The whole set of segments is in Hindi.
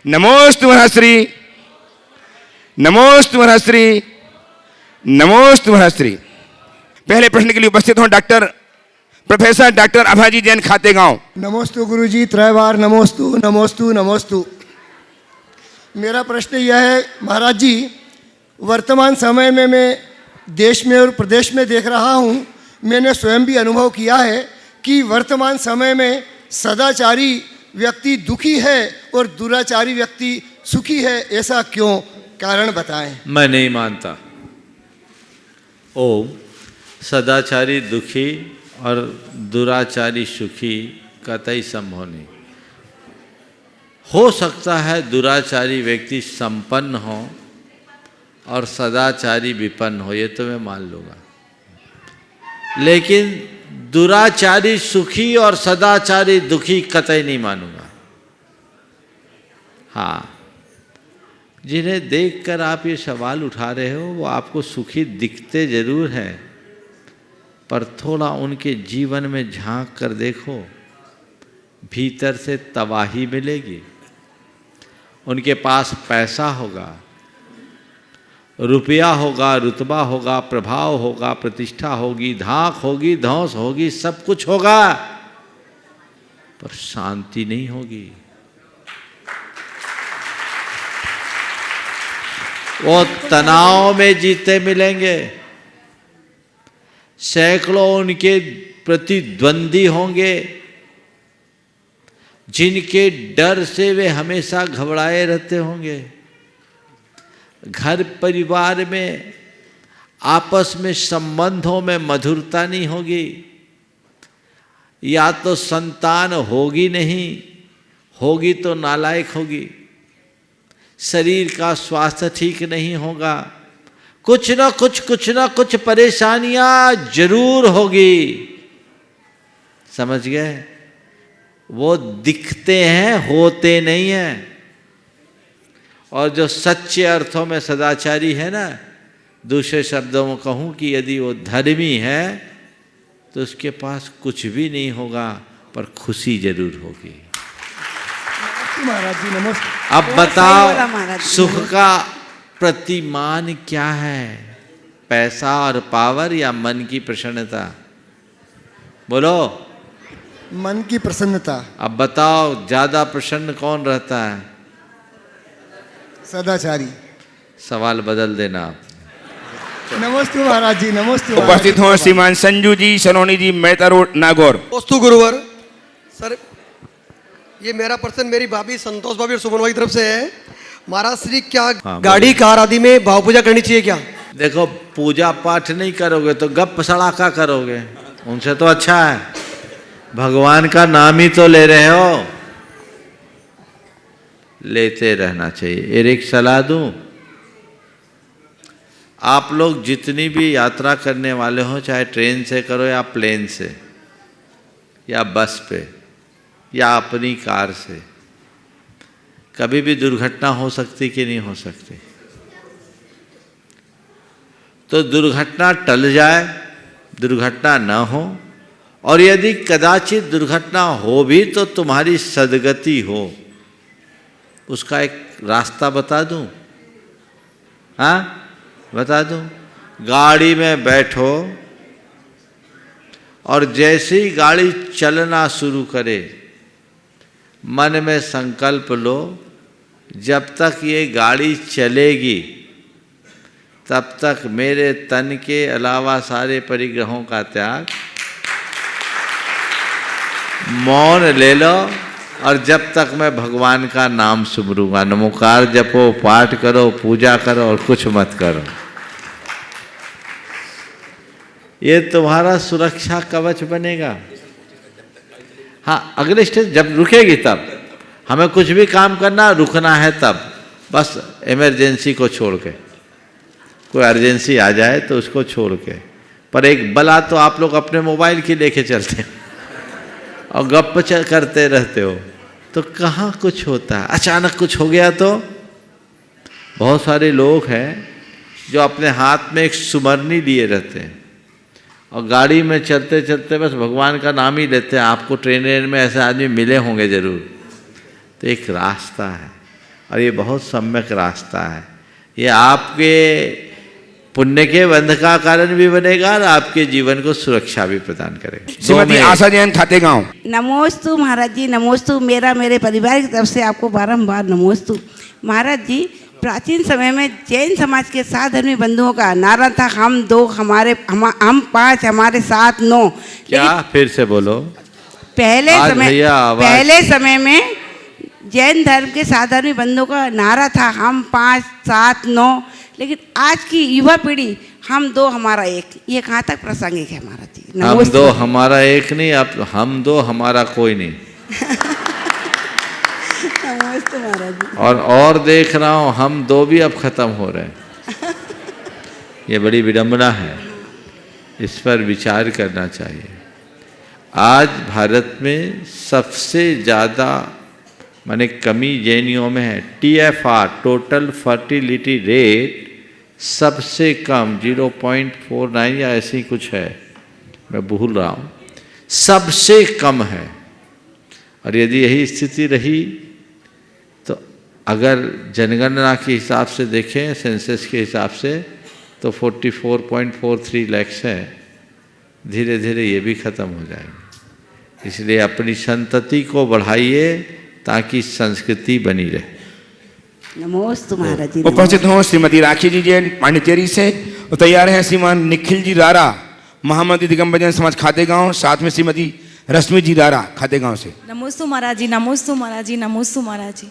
नमोस्तु मनश्री, नमोस्तु मनश्री, नमोस्तु मनश्री। पहले प्रश्न के लिए उपस्थित हों doctor professor doctor Abhayji Jain Khategaon. नमोस्तु गुरुजी, त्रैवार नमोस्तु नमोस्तु नमोस्तु। मेरा प्रश्न यह है महाराज जी, वर्तमान समय में मैं देश में और प्रदेश में देख रहा हूँ, मैंने स्वयं भी अनुभव किया है कि वर्तमान समय में सदाचारी व्यक्ति दुखी है और दुराचारी व्यक्ति सुखी है। ऐसा क्यों, कारण बताएं। मैं नहीं मानता। ओम, सदाचारी दुखी और दुराचारी सुखी कतई संभव नहीं। हो सकता है दुराचारी व्यक्ति संपन्न हो और सदाचारी विपन्न हो, ये तो मैं मान लूँगा, लेकिन दुराचारी सुखी और सदाचारी दुखी कतई नहीं मानूंगा। हाँ, जिन्हें देखकर आप ये सवाल उठा रहे हो वो आपको सुखी दिखते जरूर हैं, पर थोड़ा उनके जीवन में झांक कर देखो, भीतर से तबाही मिलेगी। उनके पास पैसा होगा, रुपया होगा, रुतबा होगा, प्रभाव होगा, प्रतिष्ठा होगी, धाक होगी, धौंस होगी, सब कुछ होगा, पर शांति नहीं होगी। वो तनाव में जीते मिलेंगे, सैकड़ों उनके प्रतिद्वंदी होंगे, जिनके डर से वे हमेशा घबराए रहते होंगे। घर परिवार में आपस में संबंधों में मधुरता नहीं होगी, या तो संतान होगी नहीं, होगी तो नालायक होगी, शरीर का स्वास्थ्य ठीक नहीं होगा, कुछ ना कुछ परेशानियां जरूर होगी। समझ गए? वो दिखते हैं, होते नहीं हैं। और जो सच्चे अर्थों में सदाचारी है ना, दूसरे शब्दों में कहूँ कि यदि वो धर्मी है तो उसके पास कुछ भी नहीं होगा, पर खुशी जरूर होगी। महाराज जी नमस्ते। अब बताओ, सुख का प्रतिमान क्या है? पैसा और पावर या मन की प्रसन्नता? बोलो। मन की प्रसन्नता। अब बताओ, ज्यादा प्रसन्न कौन रहता है? सदाचारी। सवाल बदल देना आप। नमस्ते महाराज जी, नमस्ते। उपस्थित हो श्रीमान संजू जी, सलोनी जी, मेहता रोड, नागौर। नमस्ते गुरुवर। सर, ये मेरा प्रश्न मेरी भाभी संतोष भाभी और सुमन भाई की तरफ से है। महाराज श्री, क्या गाड़ी कार आदि में भाव पूजा करनी चाहिए क्या? देखो, पूजा पाठ नहीं करोगे तो गप सड़ाका करोगे, उनसे तो अच्छा है भगवान का नाम ही तो ले रहे हो, लेते रहना चाहिए। एक सलाह दूं, आप लोग जितनी भी यात्रा करने वाले हो, चाहे ट्रेन से करो या प्लेन से या बस पे या अपनी कार से, कभी भी दुर्घटना हो सकती कि नहीं हो सकती? तो दुर्घटना टल जाए, दुर्घटना न हो, और यदि कदाचित दुर्घटना हो भी तो तुम्हारी सदगति हो, उसका एक रास्ता बता दूं? हाँ, बता दूं। गाड़ी में बैठो और जैसे ही गाड़ी चलना शुरू करे, मन में संकल्प लो, जब तक ये गाड़ी चलेगी तब तक मेरे तन के अलावा सारे परिग्रहों का त्याग, मौन ले लो, और जब तक मैं भगवान का नाम सुमरूंगा, नमोकार जपो, पाठ करो, पूजा करो और कुछ मत करो। ये तुम्हारा सुरक्षा कवच बनेगा। हाँ, अगले स्टेज जब रुकेगी तब, हमें कुछ भी काम करना, रुकना है तब, बस इमरजेंसी को छोड़ के, कोई अर्जेंसी आ जाए तो उसको छोड़ के। पर एक बला तो आप लोग अपने मोबाइल की लेके चलते हैं और गप करते रहते हो, तो कहाँ कुछ होता है। अचानक कुछ हो गया तो बहुत सारे लोग हैं जो अपने हाथ में एक सुमरनी लिए रहते हैं और गाड़ी में चलते चलते बस भगवान का नाम ही लेते हैं। आपको ट्रेन में ऐसे आदमी मिले होंगे जरूर। तो एक रास्ता है, और ये बहुत सम्यक रास्ता है। ये आपके पुण्य के बंध का कारण भी बनेगा और आपके जीवन को सुरक्षा भी प्रदान करेगा। श्रीमती आशा जैन खातेगांव। नमोस्तु महाराज जी, नमोस्तु। मेरे परिवार की तरफ से आपको बारंबार नमोस्तु। महाराज जी, प्राचीन समय में जैन समाज के 7 धर्मी बंधुओं का नारा था, हम 2 हम 5 हमारे साथ 9। क्या फिर से बोलो? पहले समय में जैन धर्म के 7 धर्मी बंधुओं का नारा था, हम 5 7 9। लेकिन आज की युवा पीढ़ी हम 2 हमारा 1, ये कहाँ तक प्रासंगिक है महाराज जी? हम 2 हमारा 1 नहीं, अब हम 2 हमारा कोई नहीं। नमस्ते महाराज जी। और देख रहा हूँ हम 2 भी अब खत्म हो रहे हैं। ये बड़ी विडंबना है, इस पर विचार करना चाहिए। आज भारत में सबसे ज़्यादा माने कमी जैनियों में है। TFR टोटल फर्टिलिटी रेट सबसे कम 0.49 या ऐसी कुछ है, मैं भूल रहा हूँ, सबसे कम है। और यदि यही स्थिति रही तो अगर जनगणना के हिसाब से देखें, सेंसस के हिसाब से, तो 44.43 लाख है। धीरे धीरे ये भी खत्म हो जाएगी। इसलिए अपनी संतति को बढ़ाइए ताकि संस्कृति बनी रहे। नमोस्तु महाराज जी। उपस्थित हों श्रीमती राखी जी जैन पांडिचेरी से, और तैयार हैं श्रीमान निखिल जी रारा महामंत्री दिगंबर जैन समाज खातेगांव, साथ में श्रीमती रश्मि जी रारा खातेगांव से। नमोस्तु महाराज जी, नमोस्तु महाराज जी, नमोस्तु महाराज जी।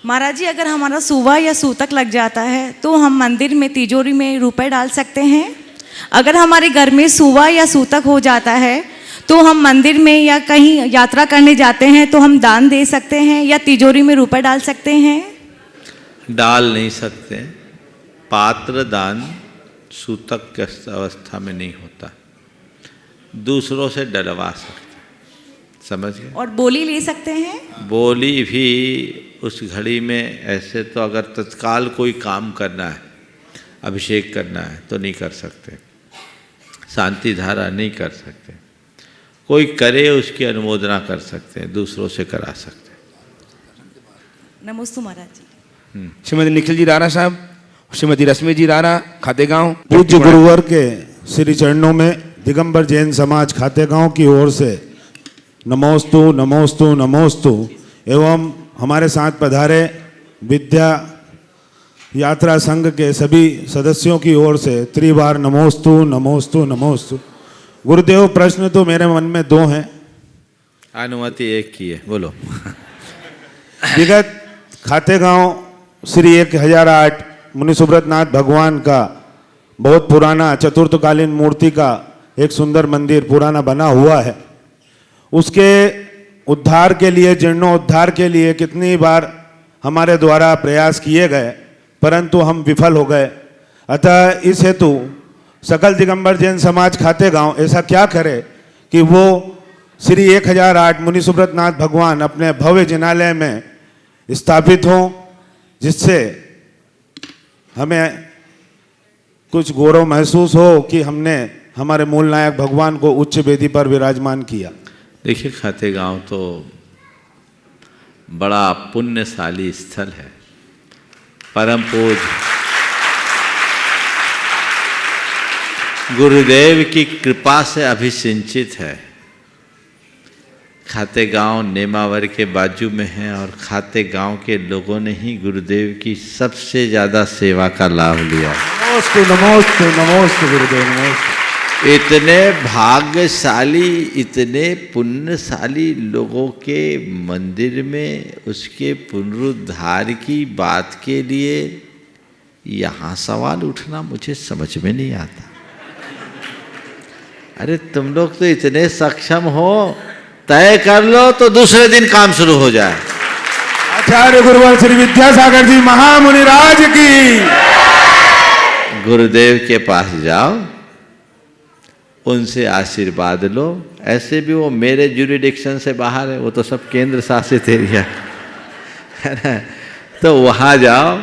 महाराज जी, अगर हमारा सुवा या सूतक लग जाता है तो हम मंदिर में तिजोरी में रुपए डाल सकते हैं। अगर हमारे घर में सुवा या सूतक हो जाता है तो हम मंदिर में या कहीं यात्रा करने जाते हैं तो हम दान दे सकते हैं या तिजोरी में रुपए डाल सकते हैं? डाल नहीं सकते। पात्र दान सूतक की अवस्था में नहीं होता, दूसरों से डलवा सकते। समझ गए? और बोली ले सकते हैं? बोली भी उस घड़ी में, ऐसे तो अगर तत्काल कोई काम करना है, अभिषेक करना है तो नहीं कर सकते, शांति धारा नहीं कर सकते। कोई करे उसकी अनुमोदना कर सकते हैं, दूसरों से करा सकते हैं। नमोस्तु महाराज जी। श्रीमती निखिल जी रारा साहब, श्रीमती रश्मि जी रारा खातेगांव। पूज्य गुरुवर के श्री चरणों में दिगंबर जैन समाज खातेगांव की ओर से नमोस्तु नमोस्तु नमोस्तु एवं हमारे साथ पधारे विद्या यात्रा संघ के सभी सदस्यों की ओर से त्रिबार नमोस्तु नमोस्तु नमोस्तु। गुरुदेव, प्रश्न तो मेरे मन में 2 हैं। अनुमति 1 की है, बोलो। विगत खातेगांव श्री 1008 मुनि सुब्रत नाथ भगवान का बहुत पुराना चतुर्थकालीन मूर्ति का एक सुंदर मंदिर पुराना बना हुआ है। उसके उद्धार के लिए, जीर्णोद्धार के लिए कितनी बार हमारे द्वारा प्रयास किए गए, परंतु हम विफल हो गए। अतः इस हेतु सकल दिगंबर जैन समाज खातेगांव ऐसा क्या करे कि वो श्री 1008 मुनि सुब्रत नाथ भगवान अपने भव्य जिनालय में स्थापित हों, जिससे हमें कुछ गौरव महसूस हो कि हमने हमारे मूल नायक भगवान को उच्च वेदी पर विराजमान किया। देखिए, खातेगांव तो बड़ा पुण्यशाली स्थल है, परम पूज्य गुरुदेव की कृपा से अभिसिंचित है। खातेगांव नेमावर के बाजू में है और खातेगांव के लोगों ने ही गुरुदेव की सबसे ज़्यादा सेवा का लाभ लिया। नमोस्तु नमोस्तु नमोस्तु गुरुदेव, नमोस्तु। इतने भाग्यशाली, इतने पुण्यशाली लोगों के मंदिर में उसके पुनरुद्धार की बात के लिए यहाँ सवाल उठना मुझे समझ में नहीं आता। अरे तुम लोग तो इतने सक्षम हो, तय कर लो तो दूसरे दिन काम शुरू हो जाए। आचार्य गुरुवर श्री विद्यासागर जी महामुनि राज की। गुरुदेव के पास जाओ, उनसे आशीर्वाद लो। ऐसे भी वो मेरे ज्यूरिडिक्शन से बाहर है, वो तो सब केंद्र शासित एरिया है ना। तो वहाँ जाओ,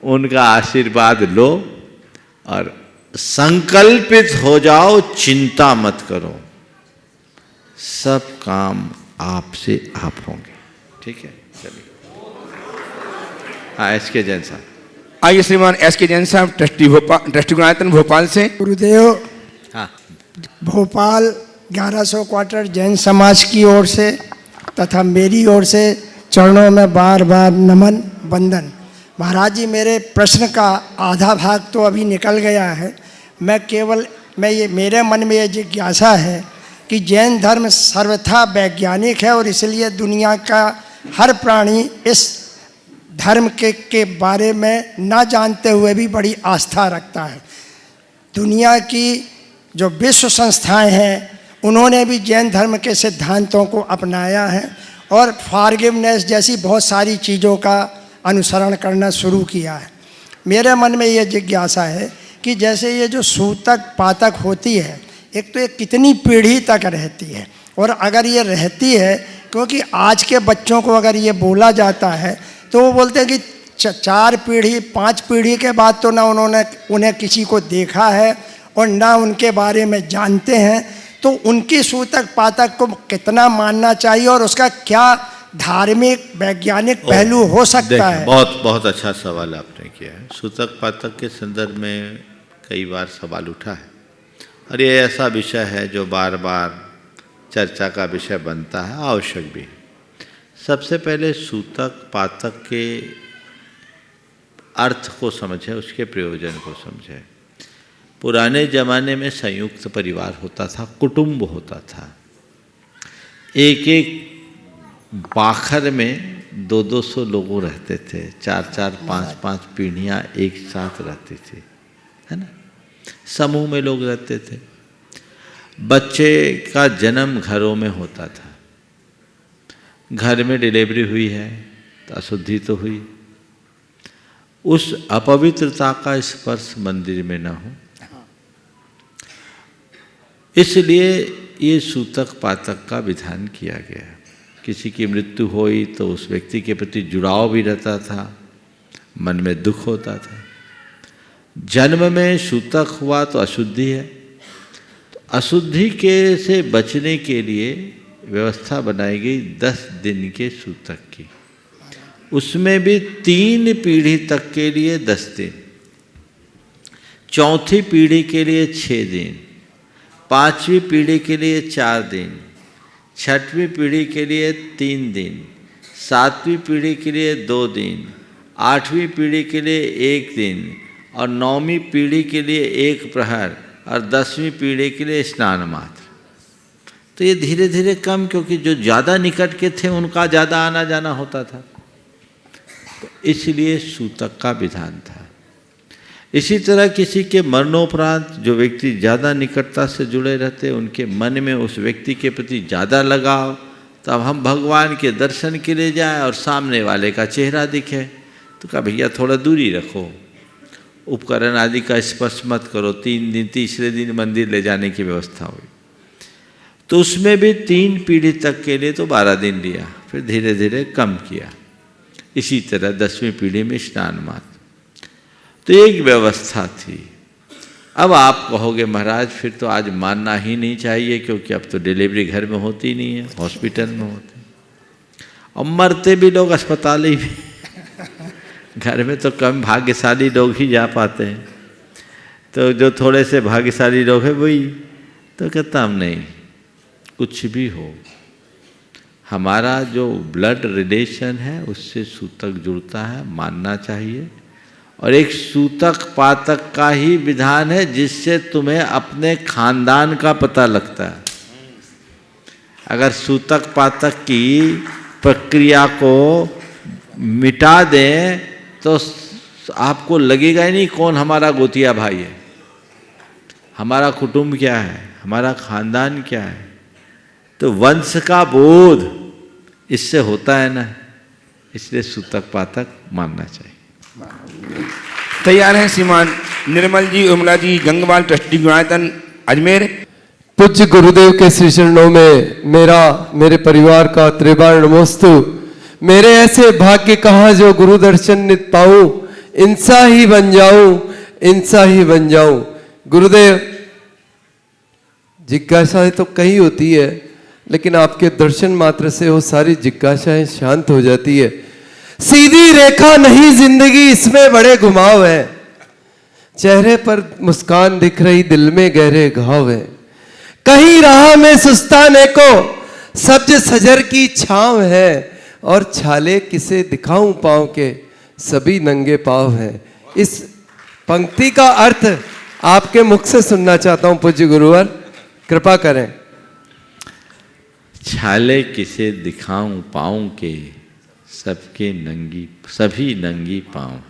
उनका आशीर्वाद लो और संकल्पित हो जाओ, चिंता मत करो, सब काम आपसे आप होंगे। ठीक है, चलिए। हाँ SK जैन साहब। आइए श्रीमान SK जैन साहब, ट्रस्टी गुणायतन भोपाल से। गुरुदेव, हाँ भोपाल 1100 क्वार्टर जैन समाज की ओर से तथा मेरी ओर से चरणों में बार बार नमन वंदन। महाराज जी, मेरे प्रश्न का आधा भाग तो अभी निकल गया है। मेरे मन में ये जिज्ञासा है कि जैन धर्म सर्वथा वैज्ञानिक है और इसलिए दुनिया का हर प्राणी इस धर्म के बारे में ना जानते हुए भी बड़ी आस्था रखता है। दुनिया की जो विश्व संस्थाएं हैं उन्होंने भी जैन धर्म के सिद्धांतों को अपनाया है और फॉरगिवनेस जैसी बहुत सारी चीज़ों का अनुसरण करना शुरू किया है। मेरे मन में ये जिज्ञासा है कि जैसे ये जो सूतक पातक होती है, एक तो ये कितनी पीढ़ी तक रहती है, और अगर ये रहती है, क्योंकि आज के बच्चों को अगर ये बोला जाता है तो वो बोलते हैं कि 4 पीढ़ी 5 पीढ़ी के बाद तो ना उन्हें किसी को देखा है और ना उनके बारे में जानते हैं, तो उनकी सूतक पातक को कितना मानना चाहिए और उसका क्या धार्मिक वैज्ञानिक पहलू हो सकता है? बहुत बहुत अच्छा सवाल आपने किया है। सूतक पातक के संदर्भ में कई बार सवाल उठा है और ये ऐसा विषय है जो बार बार चर्चा का विषय बनता है, आवश्यक भी है। सबसे पहले सूतक पातक के अर्थ को समझें, उसके प्रयोजन को समझें। पुराने ज़माने में संयुक्त परिवार होता था, कुटुंब होता था। एक एक बाखर में 200-200 लोग रहते थे, 4-4, 5-5 पीढ़ियाँ एक साथ रहती थी, है ना। समूह में लोग रहते थे। बच्चे का जन्म घरों में होता था। घर में डिलीवरी हुई है तो अशुद्धि तो हुई, उस अपवित्रता का स्पर्श मंदिर में न हो, इसलिए ये सूतक पातक का विधान किया गया। किसी की मृत्यु हुई तो उस व्यक्ति के प्रति जुड़ाव भी रहता था, मन में दुख होता था। जन्म में सूतक हुआ तो अशुद्धि है, तो अशुद्धि के से बचने के लिए व्यवस्था बनाई गई 10 दिन के सूतक की। उसमें भी 3 पीढ़ी तक के लिए 10 दिन, चौथी पीढ़ी के लिए 6 दिन, 5वीं पीढ़ी के लिए 4 दिन, 6वीं पीढ़ी के लिए 3 दिन, 7वीं पीढ़ी के लिए 2 दिन, 8वीं पीढ़ी के लिए 1 दिन और 9वीं पीढ़ी के लिए 1 प्रहर और 10वीं पीढ़ी के लिए स्नान मात्र। तो ये धीरे धीरे कम, क्योंकि जो ज़्यादा निकट के थे उनका ज़्यादा आना जाना होता था, तो इसलिए सूतक का विधान था। इसी तरह किसी के मरणोपरांत जो व्यक्ति ज़्यादा निकटता से जुड़े रहते, उनके मन में उस व्यक्ति के प्रति ज़्यादा लगाव, तब हम भगवान के दर्शन के लिए जाएं और सामने वाले का चेहरा दिखे तो कहा भैया थोड़ा दूरी रखो, उपकरण आदि का स्पर्श मत करो। 3 दिन, तीसरे दिन मंदिर ले जाने की व्यवस्था हुई, तो उसमें भी 3 पीढ़ी तक के लिए तो 12 दिन लिया, फिर धीरे धीरे कम किया। इसी तरह 10वीं पीढ़ी में स्नान मात्र, तो एक व्यवस्था थी। अब आप कहोगे महाराज फिर तो आज मानना ही नहीं चाहिए, क्योंकि अब तो डिलीवरी घर में होती नहीं है, हॉस्पिटल में होती, और मरते भी लोग अस्पताल ही में घर में तो कम भाग्यशाली लोग ही जा पाते हैं। तो जो थोड़े से भाग्यशाली लोग हैं वही तो कहता हम नहीं, कुछ भी हो, हमारा जो ब्लड रिलेशन है उससे सूतक जुड़ता है, मानना चाहिए। और एक सूतक पातक का ही विधान है जिससे तुम्हें अपने खानदान का पता लगता है। अगर सूतक पातक की प्रक्रिया को मिटा दें तो आपको लगेगा ही नहीं कौन हमारा गोतिया भाई है, हमारा कुटुंब क्या है, हमारा खानदान क्या है। तो वंश का बोध इससे होता है ना, इसलिए सूतक पातक मानना चाहिए। तैयार हैं श्रीमान निर्मल जी उमला जी गंगवाल, ट्रस्टी गुणायतन अजमेर। पूज्य गुरुदेव के श्री चरणों में मेरे परिवार का त्रिवार नमोस्तु। मेरे ऐसे भाग्य कहाँ जो गुरु दर्शन नित पाऊं, इंसा ही बन जाऊं, इंसा ही बन जाऊं। गुरुदेव, जिज्ञासाएं तो कई होती है, लेकिन आपके दर्शन मात्र से वो सारी जिज्ञासाएं शांत हो जाती है। सीधी रेखा नहीं जिंदगी, इसमें बड़े घुमाव है। चेहरे पर मुस्कान दिख रही, दिल में गहरे घाव है। कहीं राह में सुस्ताने को सब्ज सजर की छांव है, और छाले किसे दिखाऊं पांव के, सभी नंगे पांव हैं। इस पंक्ति का अर्थ आपके मुख से सुनना चाहता हूं पूज्य गुरुवर, कृपा करें। छाले किसे दिखाऊं पाऊं के, सभी नंगी पाँव।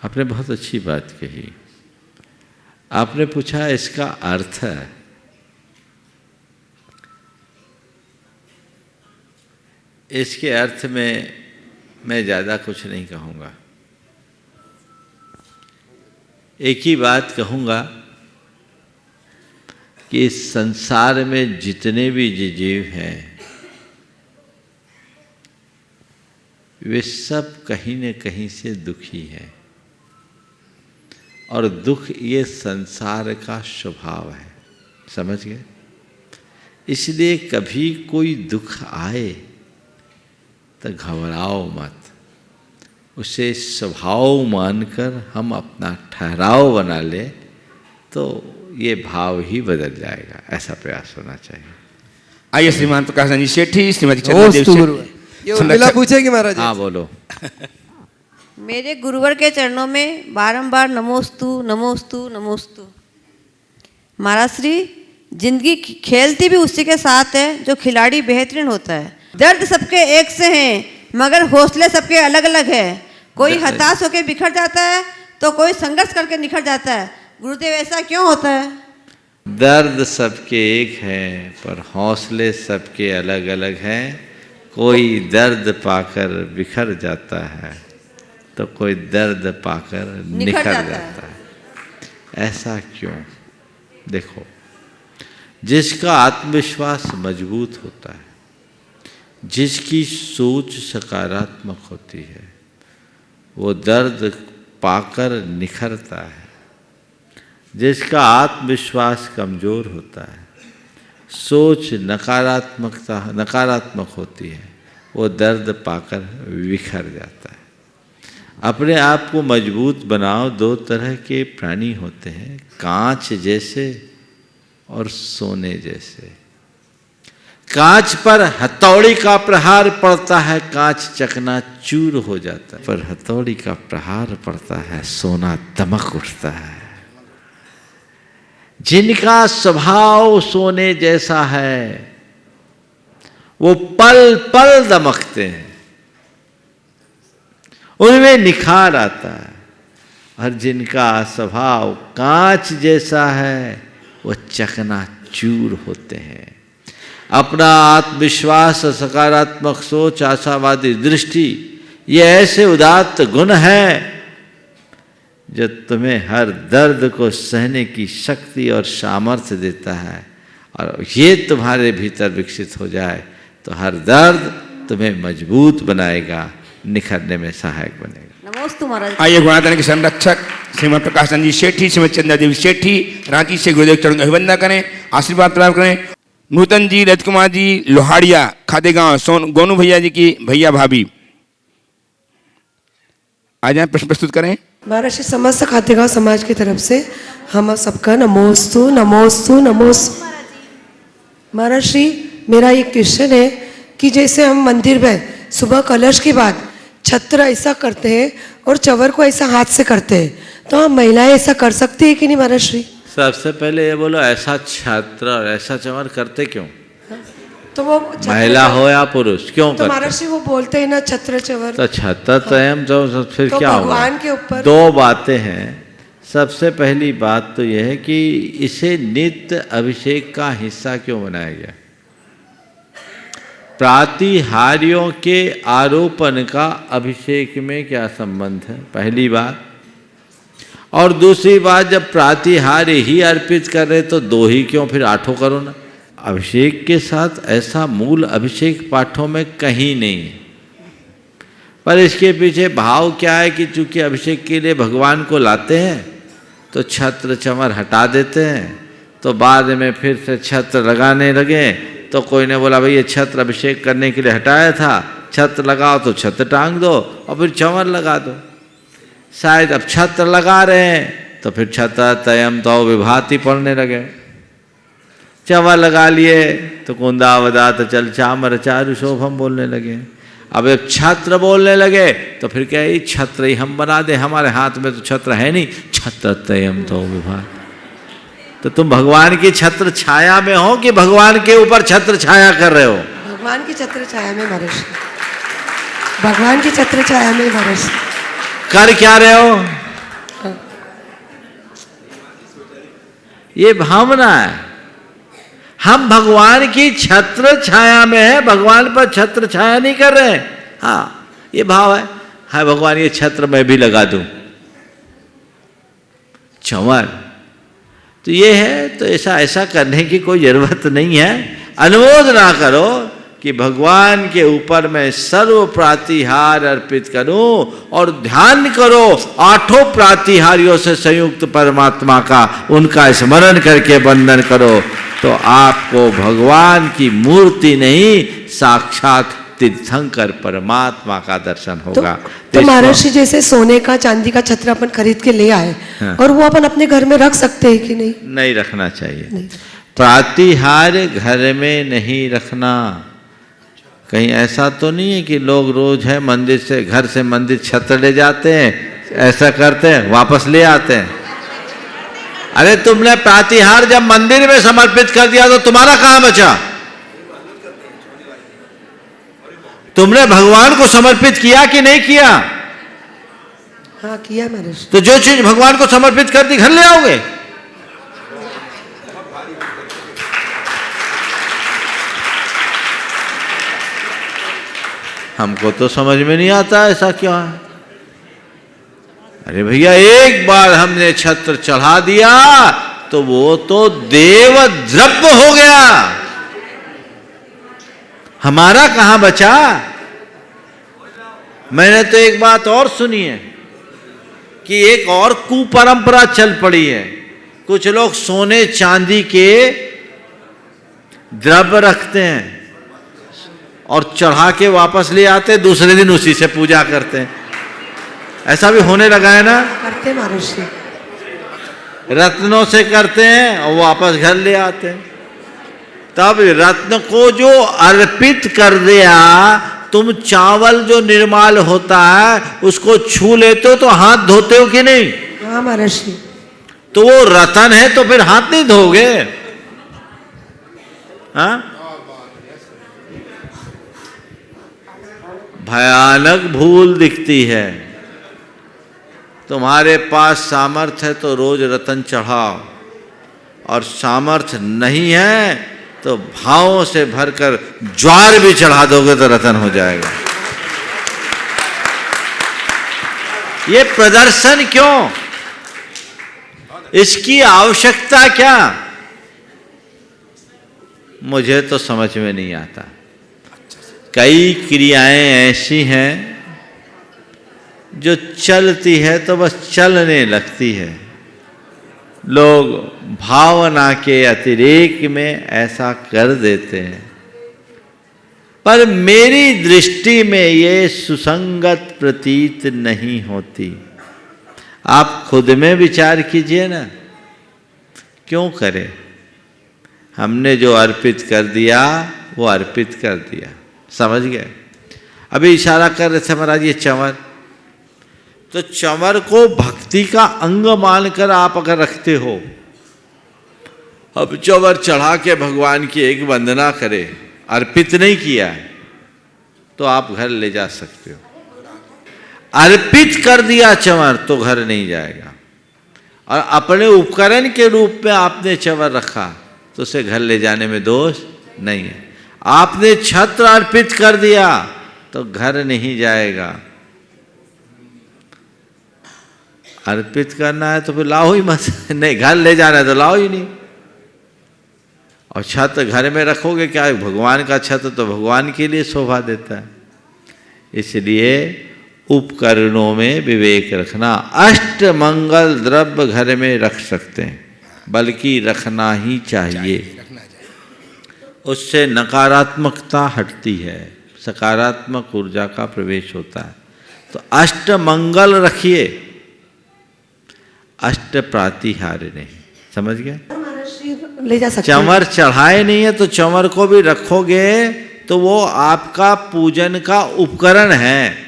आपने बहुत अच्छी बात कही। आपने पूछा इसका अर्थ है। इसके अर्थ में मैं ज़्यादा कुछ नहीं कहूँगा। एक ही बात कहूँगा कि इस संसार में जितने भी जीव हैं वे सब कहीं न कहीं से दुखी हैं, और दुख ये संसार का स्वभाव है। समझ गए? इसलिए कभी कोई दुख आए तो घबराओ मत, उसे स्वभाव मानकर हम अपना ठहराव बना ले तो ये भाव ही बदल जाएगा। ऐसा प्रयास होना चाहिए। आइए श्रीमान प्रकाश जी सेठी, श्रीमती ये उर्मिला पूछेगी महाराज। हाँ बोलो। मेरे गुरुवर के चरणों में बारंबार नमोस्तु नमोस्तु नमोस्तु। महाराज श्री, जिंदगी खेलती भी उसी के साथ है जो खिलाड़ी बेहतरीन होता है। दर्द सबके एक से हैं, मगर हौसले सबके अलग अलग है। कोई हताश होकर बिखर जाता है तो कोई संघर्ष करके निखर जाता है। गुरुदेव, ऐसा क्यों होता है? दर्द सबके एक है पर हौसले सबके अलग अलग हैं। कोई दर्द पाकर बिखर जाता है तो कोई दर्द पाकर निखर जाता है। ऐसा क्यों? देखो, जिसका आत्मविश्वास मजबूत होता है, जिसकी सोच सकारात्मक होती है, वो दर्द पाकर निखरता है। जिसका आत्मविश्वास कमज़ोर होता है, सोच नकारात्मक होती है, वो दर्द पाकर बिखर जाता है। अपने आप को मजबूत बनाओ। दो तरह के प्राणी होते हैं, कांच जैसे और सोने जैसे। कांच पर हथौड़ी का प्रहार पड़ता है, कांच चकनाचूर हो जाता है, पर हथौड़ी का प्रहार पड़ता है, सोना दमक उठता है। जिनका स्वभाव सोने जैसा है वो पल पल दमकते हैं, उनमें निखार आता है। और जिनका स्वभाव कांच जैसा है वो चकनाचूर होते हैं। अपना आत्मविश्वास, सकारात्मक सोच, आशावादी दृष्टि, ये ऐसे उदात्त गुण है जो तुम्हें हर दर्द को सहने की शक्ति और सामर्थ्य देता है। और ये तुम्हारे भीतर विकसित हो जाए तो हर दर्द तुम्हें मजबूत बनाएगा, निखरने में सहायक बनेगा। नमोस्तु महाराज। आइए गुणाधन के संरक्षक श्रीमद प्रकाश जी सेठी, श्रीमद चंदा देवी सेठी रांची से गुरुदेव चरण का अभिवंदन करें, आशीर्वाद प्राप्त करें। नूतन जी, रज कुमार जी लोहाड़िया खादेगांव, गोनू भैया जी की भैया भाभी आ जाए, प्रश्न प्रस्तुत करें। महाराज श्री, समस्त खातेगांव समाज की तरफ से हम सबका नमोस्तु नमोस्तु नमोस्तु। महाराज श्री, मेरा एक क्वेश्चन है कि जैसे हम मंदिर में सुबह कलश के बाद छत्र ऐसा करते हैं और चवर को ऐसा हाथ से करते हैं, तो हम महिलाएं ऐसा कर सकती है कि नहीं महाराज श्री? सबसे पहले ये बोलो, ऐसा छत्र और ऐसा चवर करते क्यों? तो वो महिला हो या पुरुष क्यों तो करते? महाराज श्री वो बोलते हैं ना छत्र चवर, तो छत्र तो हम तो फिर तो क्या होगा? भगवान के ऊपर दो बातें हैं। सबसे पहली बात तो यह है कि इसे नित्य अभिषेक का हिस्सा क्यों बनाया गया? प्रातिहार्यों के आरोपण का अभिषेक में क्या संबंध है? पहली बात। और दूसरी बात, जब प्रातिहार्य ही अर्पित कर रहे तो दो ही क्यों, फिर आठों करो ना। अभिषेक के साथ ऐसा मूल अभिषेक पाठों में कहीं नहीं है, पर इसके पीछे भाव क्या है कि चूंकि अभिषेक के लिए भगवान को लाते हैं तो छत्र चमर हटा देते हैं, तो बाद में फिर से छत्र लगाने लगे तो कोई ने बोला भाई ये छत्र अभिषेक करने के लिए हटाया था, छत लगाओ तो छत टांग दो और फिर चंवर लगा दो। शायद अब छत लगा रहे हैं तो फिर छत तयम तो विभाति पढ़ने लगे। चंवर लगा लिए तो कुंदा वदा तो चल चामर चारु शोभम बोलने लगे। अब जब छत्र बोलने लगे तो फिर क्या ये छत्र ही हम बना दे, हमारे हाथ में तो छत्र है नहीं, छत्र तयम तो विभाति। तो तुम भगवान की छत्र छाया में हो कि भगवान के ऊपर छत्र छाया कर रहे हो? भगवान की छत्र छाया में महर्षि, भगवान की छत्र छाया में महर्षि। कर क्या रहे हो? ये भावना है, हम भगवान की छत्र छाया में है, भगवान पर छत्र छाया नहीं कर रहे हैं। हाँ ये भाव है, हाँ भगवान ये छत्र मैं भी लगा दूं, चंवर तो ये है। तो ऐसा करने की कोई जरूरत नहीं है। अनुमोद ना करो कि भगवान के ऊपर मैं सर्व प्रातिहार अर्पित करूं और ध्यान करो आठों प्रातिहारियों से संयुक्त परमात्मा का, उनका स्मरण करके वंदन करो तो आपको भगवान की मूर्ति नहीं साक्षात तीर्थंकर परमात्मा का दर्शन होगा। तो महर्षि जैसे सोने का चांदी का छत्र अपन खरीद के ले आए, हाँ। और वो अपन अपने घर में रख सकते हैं कि नहीं? नहीं रखना चाहिए। नहीं। प्रातिहार घर में नहीं रखना। कहीं ऐसा तो नहीं है कि लोग रोज है मंदिर से, घर से मंदिर छत्र ले जाते हैं, ऐसा करते हैं वापस ले आते हैं। अरे तुमने प्रातिहार जब मंदिर में समर्पित कर दिया तो तुम्हारा कहां बचा? तुमने भगवान को समर्पित किया कि नहीं किया? हाँ किया महर्षि। तो जो चीज भगवान को समर्पित कर दी घर ले आओगे। हमको तो समझ में नहीं आता ऐसा क्यों है। अरे भैया एक बार हमने छत्र चढ़ा दिया तो वो तो देव द्रव्य हो गया, हमारा कहां बचा? मैंने तो एक बात और सुनी है कि एक और कुपरंपरा चल पड़ी है। कुछ लोग सोने चांदी के द्रव्य रखते हैं और चढ़ा के वापस ले आते, दूसरे दिन उसी से पूजा करते हैं। ऐसा भी होने लगा है ना? करते महर्षि, रत्नों से करते हैं और वापस घर ले आते हैं। तब रत्न को जो अर्पित कर दिया, तुम चावल जो निर्माल होता है उसको छू लेते हो तो हाथ धोते हो कि नहीं? हाँ महर्षि। तो वो रतन है तो फिर हाथ नहीं धोगे? हाँ भयानक भूल दिखती है। तुम्हारे पास सामर्थ्य है तो रोज रतन चढ़ाओ, और सामर्थ्य नहीं है तो भावों से भरकर ज्वार भी चढ़ा दोगे तो रतन हो जाएगा। ये प्रदर्शन क्यों? इसकी आवश्यकता क्या? मुझे तो समझ में नहीं आता। कई क्रियाएं ऐसी हैं जो चलती है तो बस चलने लगती है। लोग भावना के अतिरेक में ऐसा कर देते हैं, पर मेरी दृष्टि में ये सुसंगत प्रतीत नहीं होती। आप खुद में विचार कीजिए ना, क्यों करें? हमने जो अर्पित कर दिया वो अर्पित कर दिया, समझ गए? अभी इशारा कर रहे थे महाराज ये चंवर, तो चंवर को भक्ति का अंग मानकर आप अगर रखते हो, अब चंवर चढ़ा के भगवान की एक वंदना करे, अर्पित नहीं किया है, तो आप घर ले जा सकते हो। अर्पित कर दिया चंवर तो घर नहीं जाएगा, और अपने उपकरण के रूप में आपने चंवर रखा तो उसे घर ले जाने में दोष नहीं है। आपने छत्र अर्पित कर दिया तो घर नहीं जाएगा। अर्पित करना है तो फिर लाओ ही मत, नहीं घर ले जाना है तो लाओ ही नहीं। और छत्र घर में रखोगे क्या? भगवान का छत्र तो भगवान के लिए शोभा देता है। इसलिए उपकरणों में विवेक रखना। अष्ट मंगल द्रव्य घर में रख सकते हैं, बल्कि रखना ही चाहिए। उससे नकारात्मकता हटती है, सकारात्मक ऊर्जा का प्रवेश होता है। तो अष्ट मंगल रखिए, अष्ट प्रातिहारिणी, समझ गए? ले जा सकते चंवर चढ़ाए नहीं है तो चंवर को भी रखोगे तो वो आपका पूजन का उपकरण है।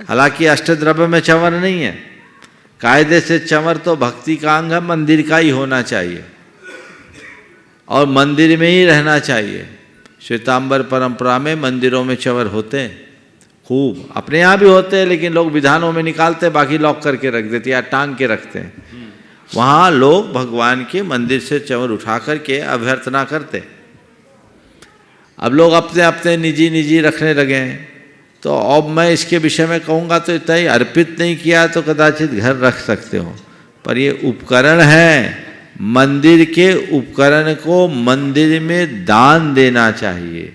हालांकि अष्टद्रव्य में चंवर नहीं है, कायदे से चंवर तो भक्ति का अंग है, मंदिर का ही होना चाहिए और मंदिर में ही रहना चाहिए। श्वेतांबर परंपरा में मंदिरों में चंवर होते हैं खूब, अपने यहाँ भी होते हैं, लेकिन लोग विधानों में निकालते हैं, बाकी लॉक करके रख देते या टांग के रखते हैं। वहाँ लोग भगवान के मंदिर से चंवर उठा करके अभ्यर्थना करते। अब लोग अपने अपने निजी रखने लगे हैं। तो अब मैं इसके विषय में कहूँगा तो इतना ही, अर्पित नहीं किया तो कदाचित घर रख सकते हो, पर ये उपकरण है, मंदिर के उपकरण को मंदिर में दान देना चाहिए,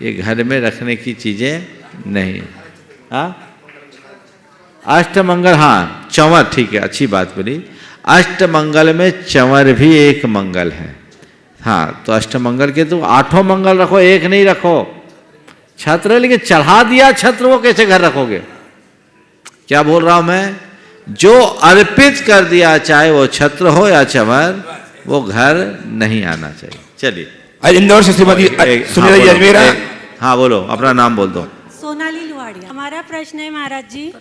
ये घर में रखने की चीज़ें नहीं। हाँ, अष्टमंगल, हाँ चंवर, ठीक है, अच्छी बात बोली। अष्टमंगल में चंवर भी एक मंगल है। हाँ, तो अष्टमंगल के तो 8 मंगल रखो, एक नहीं रखो। छत्र, लेकिन चढ़ा दिया छत्र, वो कैसे घर रखोगे? क्या बोल रहा हूं मैं? जो अर्पित कर दिया, चाहे वो छत्र हो या चंवर, वो घर नहीं आना चाहिए। चलिए, आज इंदौर से श्रीमती सुनीता जी अजमेरा। हाँ बोलो, अपना नाम बोल दो। सोनाली लुहाड़िया। हमारा प्रश्न है महाराज जी,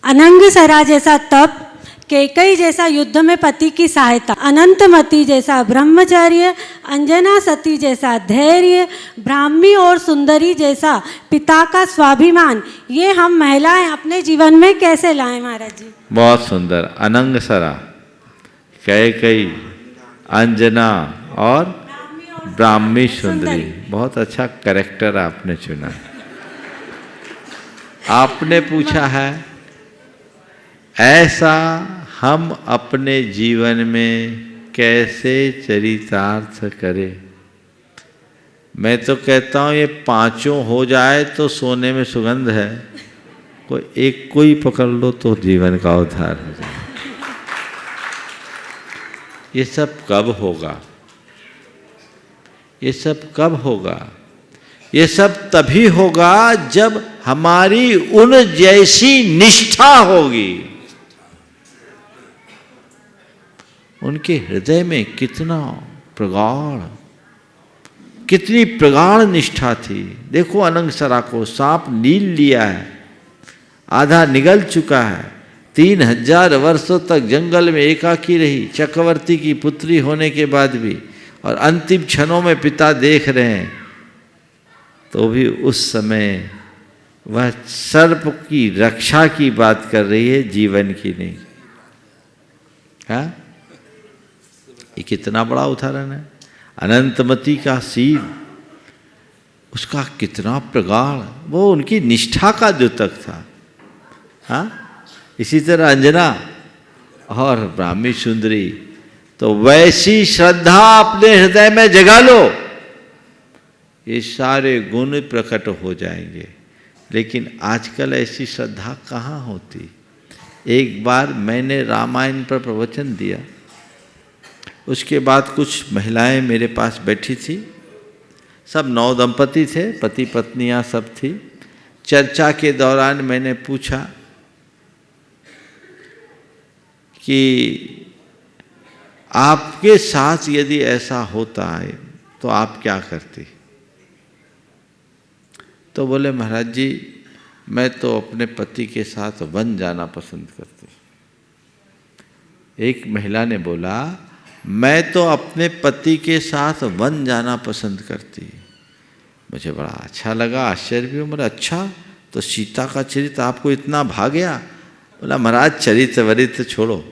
अनंग सरा जैसा तप, कैकई जैसा युद्ध में पति की सहायता, अनंतमती जैसा ब्रह्मचर्य, अंजना सती जैसा धैर्य, ब्राह्मी और सुंदरी जैसा पिता का स्वाभिमान, ये हम महिलाएं अपने जीवन में कैसे लाएं महाराज जी? बहुत सुंदर। अनंग सरा, कैकई, अंजना और ब्राह्मी सुंदरी, बहुत अच्छा कैरेक्टर आपने चुना। आपने पूछा है ऐसा हम अपने जीवन में कैसे चरितार्थ करें। मैं तो कहता हूँ ये 5 हो जाए तो सोने में सुगंध है, कोई एक को ही पकड़ लो तो जीवन का उद्धार हो जाए। ये सब कब होगा? ये सब कब होगा? ये सब तभी होगा जब हमारी उन जैसी निष्ठा होगी। उनके हृदय में कितना प्रगाढ़, कितनी प्रगाढ़ निष्ठा थी। देखो अनंगसरा को सांप नील लिया है, आधा निगल चुका है, 3000 वर्षों तक जंगल में एकाकी रही, चक्रवर्ती की पुत्री होने के बाद भी, और अंतिम क्षणों में पिता देख रहे हैं तो भी उस समय वह सर्प की रक्षा की बात कर रही है, जीवन की नहीं। हाँ, ये कितना बड़ा उदाहरण है। अनंतमती का सील, उसका कितना प्रगाढ़, वो उनकी निष्ठा का द्योतक था। हाँ, इसी तरह अंजना और ब्राह्मी सुंदरी, तो वैसी श्रद्धा अपने हृदय में जगा लो, ये सारे गुण प्रकट हो जाएंगे। लेकिन आजकल ऐसी श्रद्धा कहाँ होती। एक बार मैंने रामायण पर प्रवचन दिया, उसके बाद कुछ महिलाएं मेरे पास बैठी थी, सब 9 दंपति थे, पति पत्नियां सब थी। चर्चा के दौरान मैंने पूछा कि आपके साथ यदि ऐसा होता है तो आप क्या करती? तो बोले महाराज जी, मैं तो अपने पति के साथ वन जाना पसंद करती। एक महिला ने बोला, मैं तो अपने पति के साथ वन जाना पसंद करती। मुझे बड़ा अच्छा लगा, आश्चर्य भी। बोला अच्छा, तो सीता का चरित्र आपको इतना भा गया? बोला महाराज चरित्र वरित्र छोड़ो।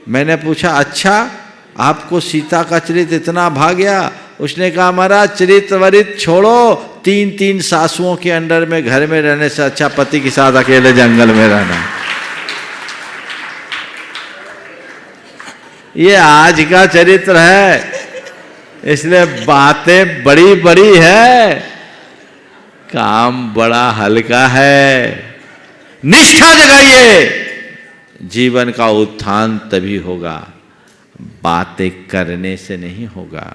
मैंने पूछा अच्छा, आपको सीता का चरित्र इतना भा गया? उसने कहा महाराज चरित्र वरित्र छोड़ो, 3 सासुओं के अंडर में घर में रहने से अच्छा पति के साथ अकेले जंगल में रहना। ये आज का चरित्र है, इसलिए बातें बड़ी बड़ी है, काम बड़ा हल्का है। निष्ठा जगाइए, जीवन का उत्थान तभी होगा, बातें करने से नहीं होगा।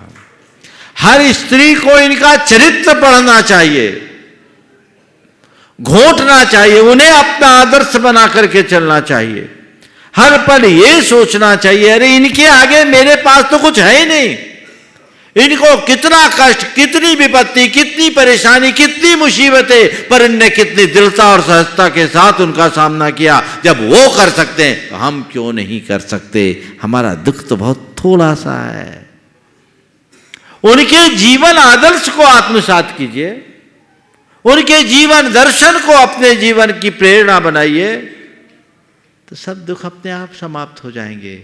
हर स्त्री को इनका चरित्र पढ़ना चाहिए, घोंटना चाहिए, उन्हें अपना आदर्श बना करके चलना चाहिए। हर पल ये सोचना चाहिए, अरे इनके आगे मेरे पास तो कुछ है ही नहीं। इनको कितना कष्ट, कितनी विपत्ति, कितनी परेशानी, कितनी मुसीबतें, पर इनने कितनी दृढ़ता और सहजता के साथ उनका सामना किया। जब वो कर सकते हैं तो हम क्यों नहीं कर सकते? हमारा दुख तो बहुत थोड़ा सा है। उनके जीवन आदर्श को आत्मसात कीजिए, उनके जीवन दर्शन को अपने जीवन की प्रेरणा बनाइए, तो सब दुख अपने आप समाप्त हो जाएंगे।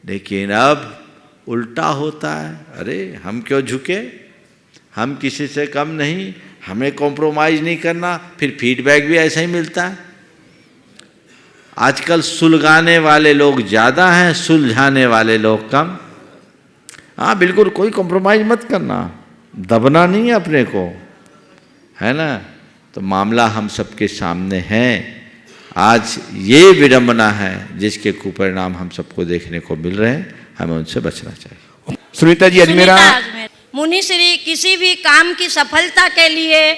लेकिन अब उल्टा होता है, अरे हम क्यों झुके, हम किसी से कम नहीं, हमें कॉम्प्रोमाइज नहीं करना, फिर फीडबैक भी ऐसा ही मिलता है। आजकल सुलगाने वाले लोग ज़्यादा हैं, सुलझाने वाले लोग कम। हाँ बिल्कुल, कोई कॉम्प्रोमाइज मत करना, दबना नहीं है अपने को, है ना। तो मामला हम सबके सामने है। आज ये विडंबना है जिसके कुपरिणाम हम सबको देखने को मिल रहे हैं, हमें उनसे बचना चाहिए। सुनीता जी अजमेरा। मुनिश्री, किसी भी काम की सफलता के लिए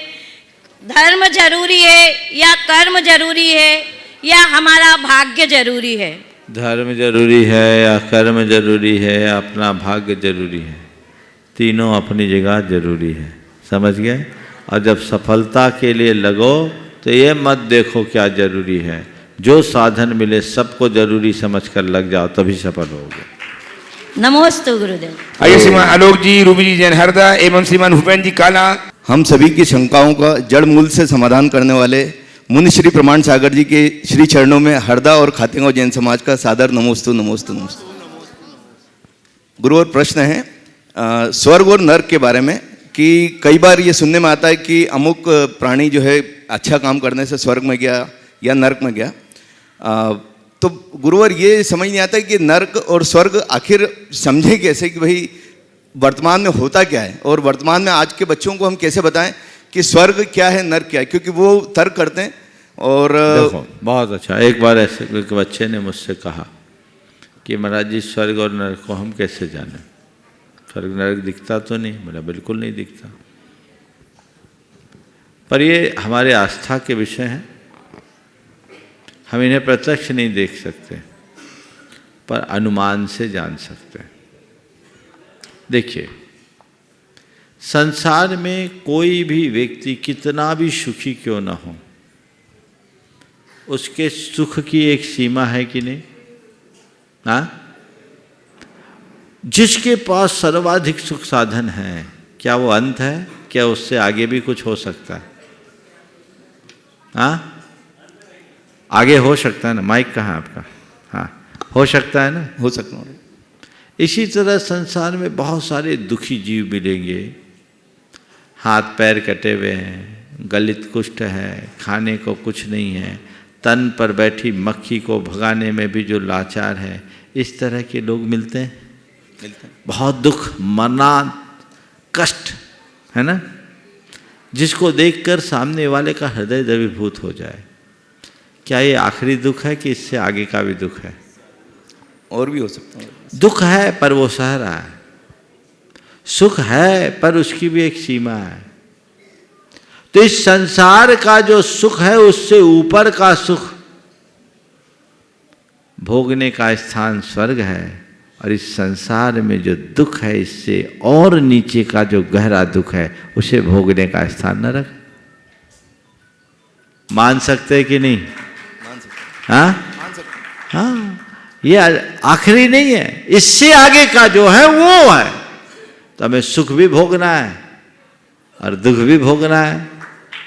धर्म जरूरी है या कर्म जरूरी है या हमारा भाग्य जरूरी है? धर्म जरूरी है या कर्म जरूरी है या अपना भाग्य जरूरी है, तीनों अपनी जगह जरूरी है, समझ गए। और जब सफलता के लिए लगो तो ये मत देखो क्या जरूरी है, जो साधन मिले सबको जरूरी समझकर लग जाओ, तभी सफल होगे। नमोस्तु गुरुदेव। आइए श्रीमान आलोक जी, रूबी जी जैन हरदा एवं श्रीमान भूपेन्द्र जी काला। हम सभी की शंकाओं का जड़ मूल से समाधान करने वाले मुनि श्री प्रमाण सागर जी के श्री चरणों में हरदा और खातेगांव जैन समाज का सादर नमोस्तु नमोस्तु नमोस्तु। गुरुवर, प्रश्न है स्वर्ग और नर्क के बारे में, कि कई बार ये सुनने में आता है कि अमुक प्राणी जो है अच्छा काम करने से स्वर्ग में गया या नर्क में गया। तो गुरुवर, ये समझ नहीं आता कि नर्क और स्वर्ग आखिर समझे कैसे, कि भाई वर्तमान में होता क्या है, और वर्तमान में आज के बच्चों को हम कैसे बताएं कि स्वर्ग क्या है, नर्क क्या है, क्योंकि वो तर्क करते हैं। और देखो, बहुत अच्छा, एक बार ऐसे एक बच्चे ने मुझसे कहा कि महाराज जी स्वर्ग और नर्क को हम कैसे जानें, स्वर्ग नरक दिखता तो नहीं। बोला बिल्कुल नहीं दिखता, पर ये हमारे आस्था के विषय हैं, हम इन्हें प्रत्यक्ष नहीं देख सकते, पर अनुमान से जान सकते हैं। देखिए, संसार में कोई भी व्यक्ति कितना भी सुखी क्यों ना हो, उसके सुख की एक सीमा है कि नहीं? हाँ, जिसके पास सर्वाधिक सुख साधन है, क्या वो अंत है? क्या उससे आगे भी कुछ हो सकता है? हाँ, आगे हो सकता है ना। माइक कहाँ है आपका? हाँ, हो सकता है ना, हो सकता है। इसी तरह संसार में बहुत सारे दुखी जीव मिलेंगे, हाथ पैर कटे हुए हैं, गलित कुष्ठ है, खाने को कुछ नहीं है, तन पर बैठी मक्खी को भगाने में भी जो लाचार है, इस तरह के लोग मिलते हैं। बहुत दुख, मरना, कष्ट, है ना, जिसको देखकर सामने वाले का हृदय द्रवीभूत हो जाए। क्या ये आखिरी दुख है कि इससे आगे का भी दुख है? और भी हो सकता है। दुख है पर वो सह रहा है, सुख है पर उसकी भी एक सीमा है। तो इस संसार का जो सुख है उससे ऊपर का सुख भोगने का स्थान स्वर्ग है, और इस संसार में जो दुख है इससे और नीचे का जो गहरा दुख है उसे भोगने का स्थान नरक। मान सकते हैं कि नहीं? हाँ, हाँ, ये आखिरी नहीं है, इससे आगे का जो है वो है। तो हमें सुख भी भोगना है और दुख भी भोगना है।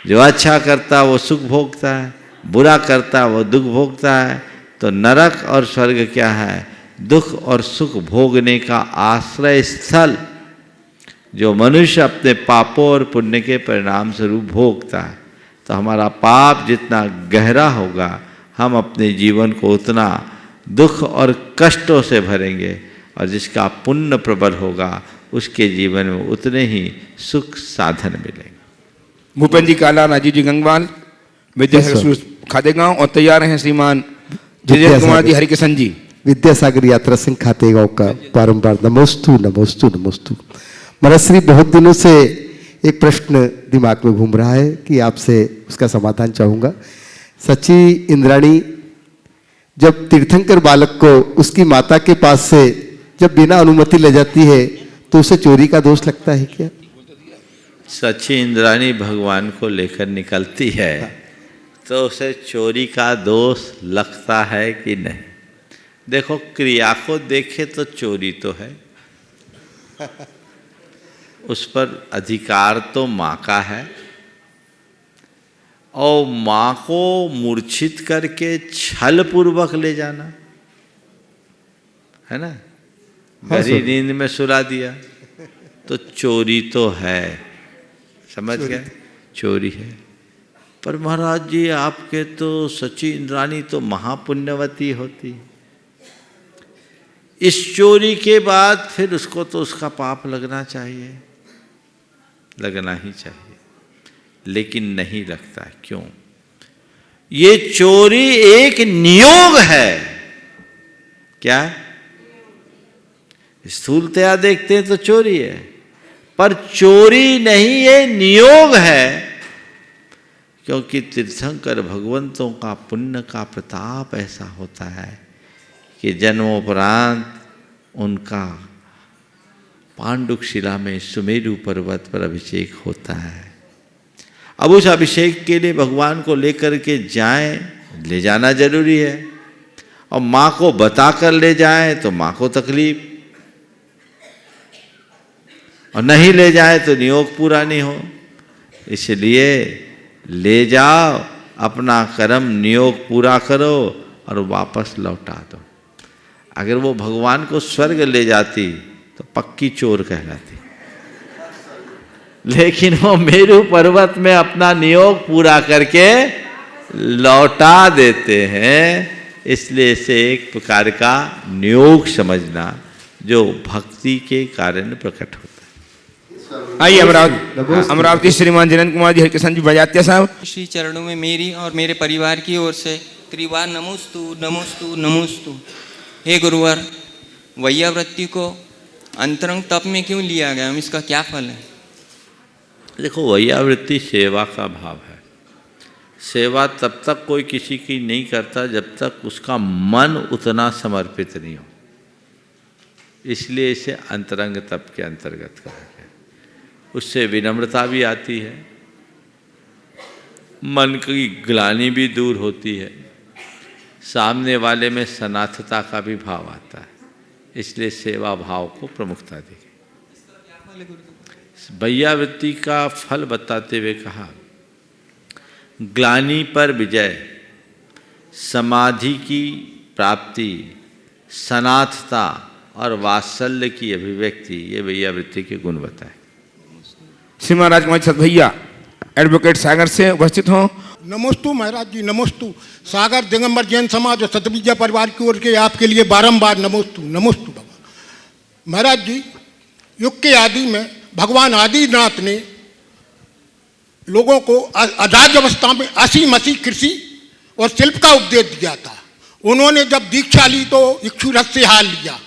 जो अच्छा करता वो सुख भोगता है, बुरा करता वो दुख भोगता है। तो नरक और स्वर्ग क्या है? दुख और सुख भोगने का आश्रय स्थल, जो मनुष्य अपने पापों और पुण्य के परिणाम स्वरूप भोगता है। तो हमारा पाप जितना गहरा होगा, हम अपने जीवन को उतना दुख और कष्टों से भरेंगे, और जिसका पुण्य प्रबल होगा उसके जीवन में उतने ही सुख साधन मिलेंगे। भूपेन्द्र जी काला, राजीव जी गंगवाल, विद्यासागर खातेगांव, और तैयार हैं श्रीमान विजय कुमार जी हरिकिशन जी। विद्यासागर यात्रा सिंह खातेगांव का बारंबार नमोस्तु नमोस्तु नमोस्तु। महाराज श्री, बहुत दिनों से एक प्रश्न दिमाग में घूम रहा है कि आपसे उसका समाधान चाहूँगा। सची इंद्राणी जब तीर्थंकर बालक को उसकी माता के पास से जब बिना अनुमति ले जाती है तो उसे चोरी का दोष लगता है क्या? सची इंद्राणी भगवान को लेकर निकलती है तो उसे चोरी का दोष लगता है कि नहीं? देखो, क्रिया को देखे तो चोरी तो है, उस पर अधिकार तो माँ का है, और माँ को मूर्छित करके छल पूर्वक ले जाना है ना, गहरी नींद में सुला दिया तो चोरी तो है, समझ गए? चोरी है। पर महाराज जी, आपके तो सची इंद्राणी तो महापुण्यवती होती, इस चोरी के बाद फिर उसको तो उसका पाप लगना चाहिए, लगना ही चाहिए, लेकिन नहीं लगता। क्यों? ये चोरी एक नियोग है। क्या? स्थूलतया देखते हैं तो चोरी है, पर चोरी नहीं, ये नियोग है। क्योंकि तीर्थंकर भगवंतों का पुण्य का प्रताप ऐसा होता है कि जन्मोपरांत उनका पांडुक शिला में सुमेरु पर्वत पर अभिषेक होता है। अब उस अभिषेक के लिए भगवान को लेकर के जाएं, ले जाना जरूरी है, और माँ को बताकर ले जाएं तो माँ को तकलीफ, और नहीं ले जाए तो नियोग पूरा नहीं हो। इसलिए ले जाओ, अपना कर्म नियोग पूरा करो और वापस लौटा दो। अगर वो भगवान को स्वर्ग ले जाती तो पक्की चोर कहलाती, लेकिन वो मेरु पर्वत में अपना नियोग पूरा करके लौटा देते हैं। इसलिए इसे एक प्रकार का नियोग समझना जो भक्ति के कारण प्रकट होता है। आइए अमरावती श्रीमान जनन कुमार जी, हरिकिशन जी बजात्या साहब। श्री चरणों में मेरी और मेरे परिवार की ओर से त्रिवार नमोस्तु नमोस्तु नमोस्तु। हे गुरुवर, वैयावृत्ति को अंतरंग तप में क्यों लिया गया, इसका क्या फल है? देखो, वैयावृत्ति सेवा का भाव है। सेवा तब तक कोई किसी की नहीं करता जब तक उसका मन उतना समर्पित नहीं हो, इसलिए इसे अंतरंग तप के अंतर्गत कहा गया। उससे विनम्रता भी आती है, मन की ग्लानि भी दूर होती है, सामने वाले में सनाथता का भी भाव आता है, इसलिए सेवा भाव को प्रमुखता दी गई। वैयावृत्ति का फल बताते हुए कहा, ग्लानि पर विजय, समाधि की प्राप्ति, सनाथता और वात्सल्य की अभिव्यक्ति, ये वैयावृत्ति के गुण बताए। श्रीमान राजकुमार सत भैया एडवोकेट सागर से उपस्थित हों। नमोस्तु महाराज जी, नमोस्तु। सागर दिगंबर जैन समाज और सतविद्या परिवार की ओर के आपके लिए बारंबार नमोस्तु नमोस्तु। महाराज जी, युग के आदि में भगवान आदिनाथ ने लोगों को अजाज अवस्था में असी मसी कृषि और शिल्प का उपदेश दिया था। उन्होंने जब दीक्षा ली तो इक्षुरथ से हाल लिया।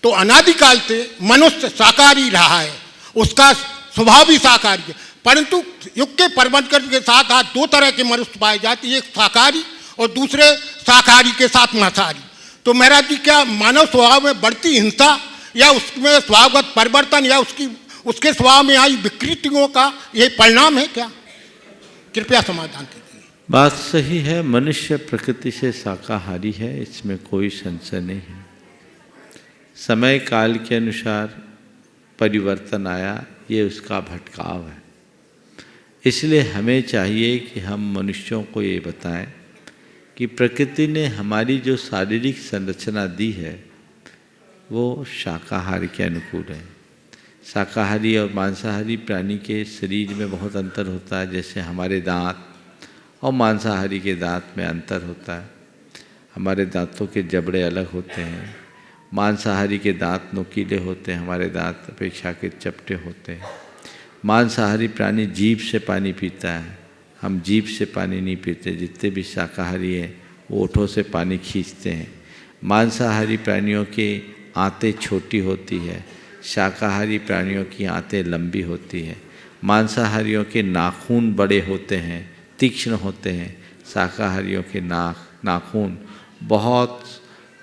तो अनादिकाल से मनुष्य शाकाहारी रहा है, उसका स्वभाव भी शाकाहारी है, परंतु युग के परिवर्तन के साथ आज दो तरह के मनुष्य पाए जाते हैं, एक शाकाहारी और दूसरे शाकाहारी के साथ मांसाहारी। तो महाराज जी, क्या मानव स्वभाव में बढ़ती हिंसा या उसमें स्वभावगत परिवर्तन या उसके स्वभाव में आई विकृतियों का ये परिणाम है क्या? कृपया समाधान कीजिए। बात सही है, मनुष्य प्रकृति से शाकाहारी है, इसमें कोई संशय नहीं है। समय काल के अनुसार परिवर्तन आया, ये उसका भटकाव है। इसलिए हमें चाहिए कि हम मनुष्यों को ये बताएं कि प्रकृति ने हमारी जो शारीरिक संरचना दी है वो शाकाहार के अनुकूल है। शाकाहारी और मांसाहारी प्राणी के शरीर में बहुत अंतर होता है, जैसे हमारे दांत और मांसाहारी के दांत में अंतर होता है। हमारे दांतों के जबड़े अलग होते हैं, मांसाहारी के दांत नुकीले होते हैं, हमारे दांत अपेक्षा के चपटे होते हैं। मांसाहारी प्राणी जीभ से पानी पीता है, हम जीभ से पानी नहीं पीते। जितने भी शाकाहारी हैं वो ओठों से पानी खींचते हैं। मांसाहारी प्राणियों की आंतें छोटी होती है, शाकाहारी प्राणियों की आंतें लंबी होती हैं, मांसाहारियों के नाखून बड़े होते हैं, तीक्ष्ण होते हैं, शाकाहारियों के नाखून बहुत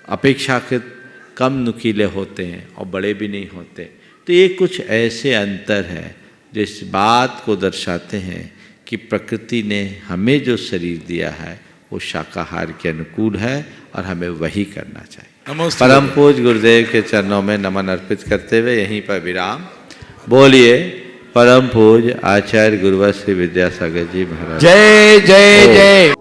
अपेक्षाकृत कम नुकीले होते हैं और बड़े भी नहीं होते। तो ये कुछ ऐसे अंतर है जो इस बात को दर्शाते हैं कि प्रकृति ने हमें जो शरीर दिया है वो शाकाहार के अनुकूल है और हमें वही करना चाहिए। परम पूज्य गुरुदेव के चरणों में नमन अर्पित करते हुए यहीं पर विराम। बोलिए परम पूज्य आचार्य गुरुवर श्री विद्यासागर जी महाराज। जय जय जय।